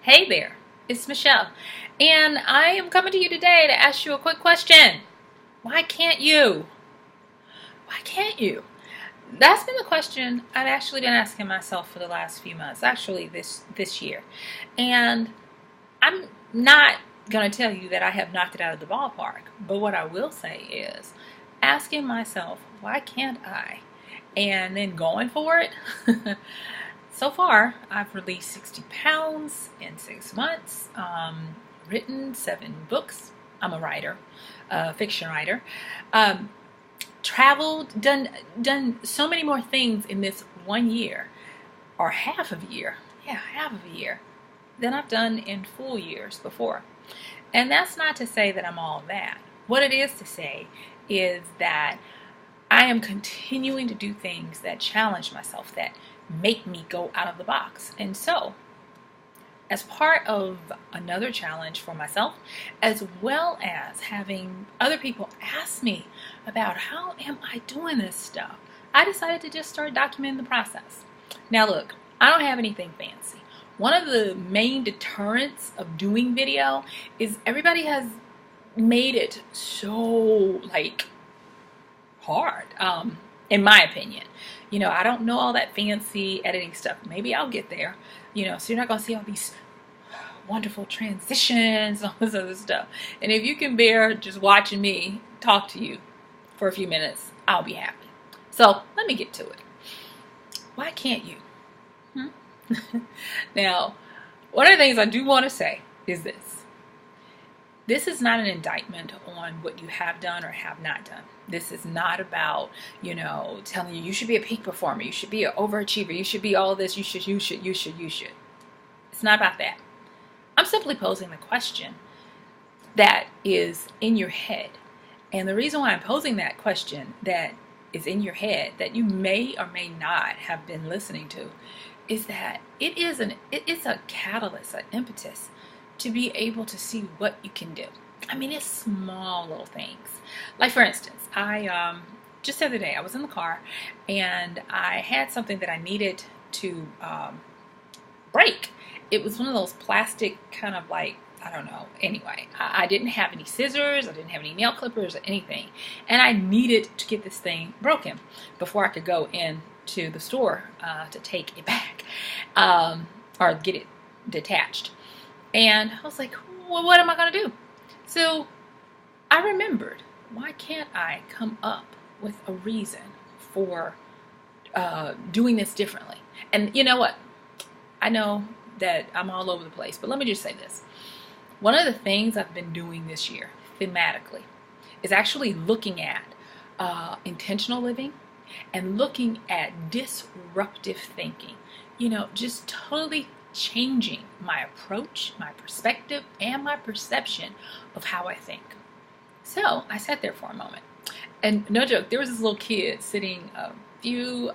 Hey there, it's Michelle, and I am coming to you today to ask you a quick question. Why can't you? Why can't you? That's been the question I've actually been asking myself for the last few months, actually this year. And I'm not going to tell you that I have knocked it out of the ballpark, but what I will say is asking myself, why can't I? And then going for it. So far, I've released 60 pounds in 6 months, written 7 books. I'm a writer, a fiction writer. Um, Traveled, done so many more things in this 1 year, or half of a year. Yeah, half of a year than I've done in full years before. And that's not to say that I'm all that. What it is to say is that I am continuing to do things that challenge myself, that make me go out of the box. And so, as part of another challenge for myself, as well as having other people ask me about how am I doing this stuff, I decided to just start documenting the process. Now look, I don't have anything fancy. One of the main deterrents of doing video is everybody has made it so hard, in my opinion. I don't know all that fancy editing stuff. Maybe I'll get there, so you're not going to see all these wonderful transitions and all this other stuff. And if you can bear just watching me talk to you for a few minutes, I'll be happy. So let me get to it. Why can't you? Now, one of the things I do want to say is this. This is not an indictment on what you have done or have not done. This is not about, telling you should be a peak performer, you should be an overachiever, you should be all this, you should. It's not about that. I'm simply posing the question that is in your head. And the reason why I'm posing that question that is in your head, that you may or may not have been listening to, is that it's a catalyst, an impetus to be able to see what you can do. I mean, it's small little things. Like, for instance, I just the other day I was in the car and I had something that I needed to break. It was one of those plastic kind of I don't know. Anyway, I didn't have any scissors, I didn't have any nail clippers or anything, and I needed to get this thing broken before I could go into the store to take it back, or get it detached. And I was like, well, what am I going to do? So I remembered, why can't I come up with a reason for doing this differently? And you know what? I know that I'm all over the place, but let me just say this. One of the things I've been doing this year, thematically, is actually looking at intentional living and looking at disruptive thinking. Just totally changing my approach, my perspective, and my perception of how I think. So I sat there for a moment, and no joke, there was this little kid sitting a few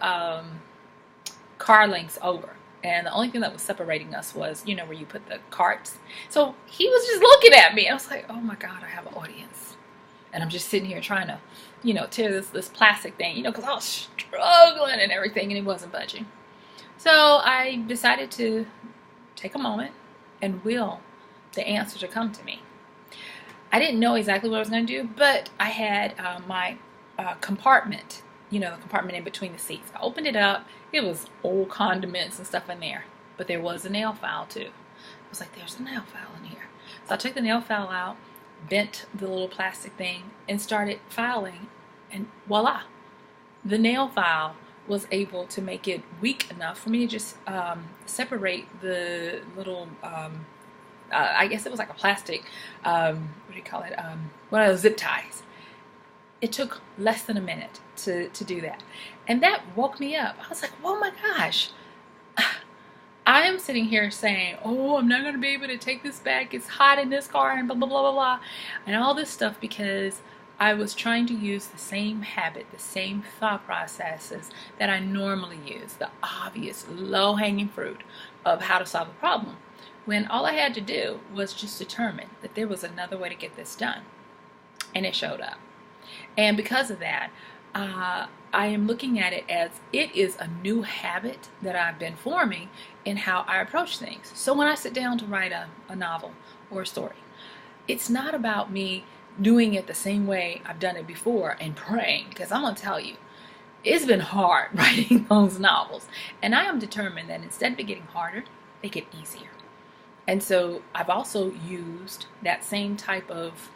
car lengths over, and the only thing that was separating us was, where you put the carts. So he was just looking at me. I was like, oh my God, I have an audience. And I'm just sitting here trying to, tear this plastic thing, because I was struggling and everything, and it wasn't budging. So I decided to take a moment and will the answer to come to me. I didn't know exactly what I was going to do, but I had my compartment, the compartment in between the seats. I opened it up. It was old condiments and stuff in there, but there was a nail file too. I was like, there's a nail file in here. So I took the nail file out, bent the little plastic thing, and started filing, and voila, the nail file was able to make it weak enough for me to just separate the little, I guess it was like a plastic, what do you call it, one of those zip ties. It took less than a minute to do that. And that woke me up. I was like, oh my gosh, I am sitting here saying, oh, I'm not going to be able to take this back, it's hot in this car, and blah, blah, blah, blah, blah, and all this stuff because I was trying to use the same habit, the same thought processes that I normally use, the obvious low-hanging fruit of how to solve a problem, when all I had to do was just determine that there was another way to get this done. And it showed up. And because of that, I am looking at it as it is a new habit that I've been forming in how I approach things. So when I sit down to write a novel or a story, it's not about me doing it the same way I've done it before and praying, because I'm going to tell you, it's been hard writing those novels. And I am determined that instead of it getting harder, they get easier. And so I've also used that same type of,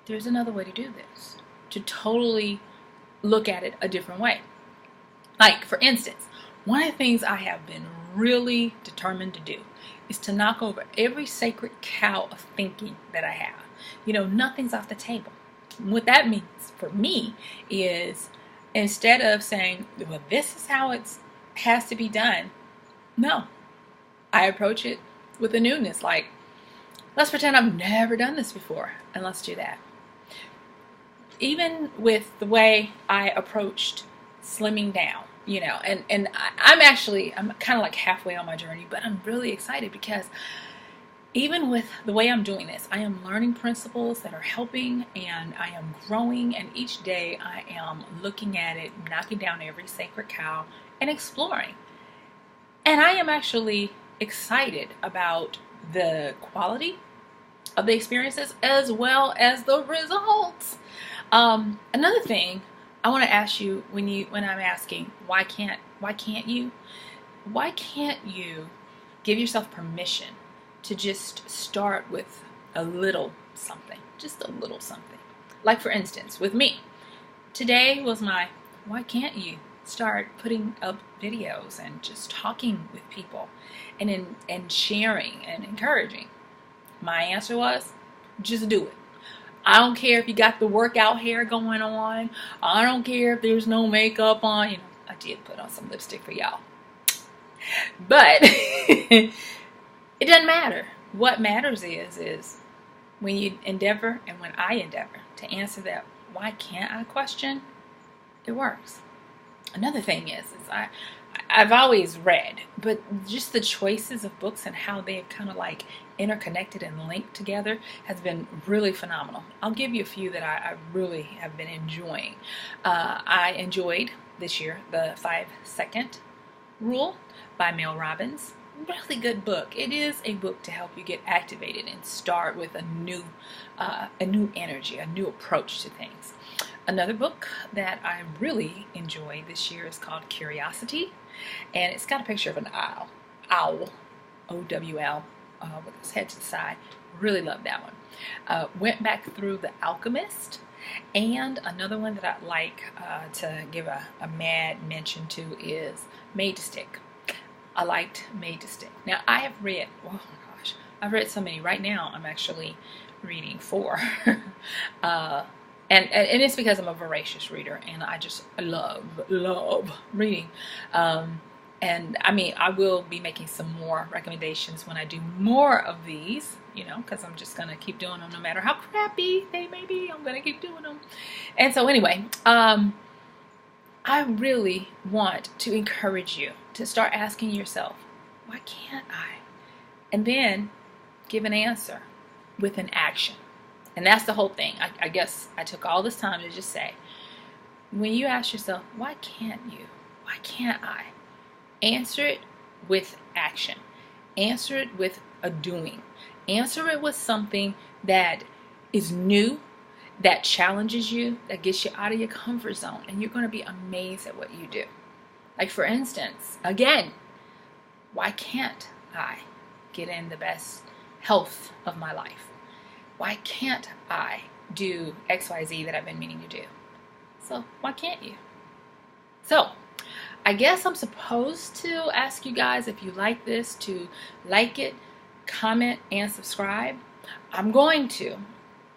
there's another way to do this, to totally look at it a different way. Like, for instance, one of the things I have been really determined to do is to knock over every sacred cow of thinking that I have. Nothing's off the table. What that means for me is, instead of saying, well, this is how it has to be done, no. I approach it with a newness, like, let's pretend I've never done this before, and let's do that. Even with the way I approached slimming down, and I'm kind of like halfway on my journey, but I'm really excited because even with the way I'm doing this, I am learning principles that are helping, and I am growing, and each day I am looking at it, knocking down every sacred cow, and exploring. And I am actually excited about the quality of the experiences as well as the results. Another thing I want to ask you when I'm asking why can't you give yourself permission to just start with a little something, just a little something. Like, for instance, with me, today was my why can't you start putting up videos and just talking with people and sharing and encouraging. My answer was, just do it. I don't care if you got the workout hair going on. I don't care if there's no makeup on. I did put on some lipstick for y'all. But it doesn't matter. What matters is when you endeavor, and when I endeavor to answer that why can't I question, it works. Another thing is I've always read, but just the choices of books and how they've kind of like interconnected and linked together has been really phenomenal. I'll give you a few that I really have been enjoying. I enjoyed this year the 5-Second Rule by Mel Robbins. Really good book. It is a book to help you get activated and start with a new energy, a new approach to things. Another book that I really enjoyed this year is called Curiosity, and it's got a picture of an owl, O-W-L, with its head to the side. Really loved that one. Went back through The Alchemist, and another one that I'd like to give a mad mention to is Made to Stick. I liked Made to Stick. Now, I have read, oh my gosh, I've read so many. Right now, I'm actually reading 4. And it's because I'm a voracious reader, and I love reading. And I mean, I will be making some more recommendations when I do more of these, because I'm just going to keep doing them no matter how crappy they may be. I'm going to keep doing them. And so anyway, I really want to encourage you to start asking yourself, why can't I? And then give an answer with an action. And that's the whole thing. I guess I took all this time to just say, when you ask yourself, why can't you? Why can't I? Answer it with action. Answer it with a doing. Answer it with something that is new, that challenges you, that gets you out of your comfort zone. And you're going to be amazed at what you do. Like, for instance, again, why can't I get in the best health of my life? Why can't I do XYZ that I've been meaning to do? So why can't you? So I guess I'm supposed to ask you guys, if you like this, to like it, comment, and subscribe. I'm going to,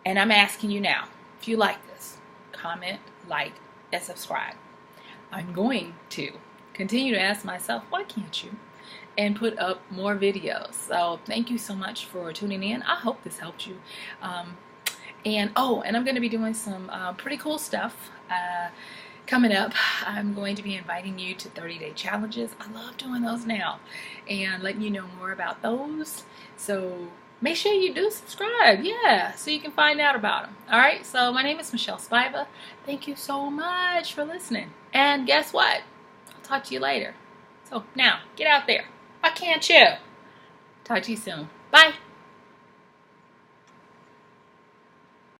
and I'm asking you now, if you like this, comment, like, and subscribe. I'm going to continue to ask myself, why can't you? And put up more videos. So thank you so much for tuning in. I hope this helped you. And I'm going to be doing some pretty cool stuff coming up. I'm going to be inviting you to 30-day challenges. I love doing those now and letting you know more about those. So make sure you do subscribe. Yeah, so you can find out about them. All right, so my name is Michelle Spiva. Thank you so much for listening. And guess what? I'll talk to you later. So now, get out there. Why can't you? Talk to you soon. Bye.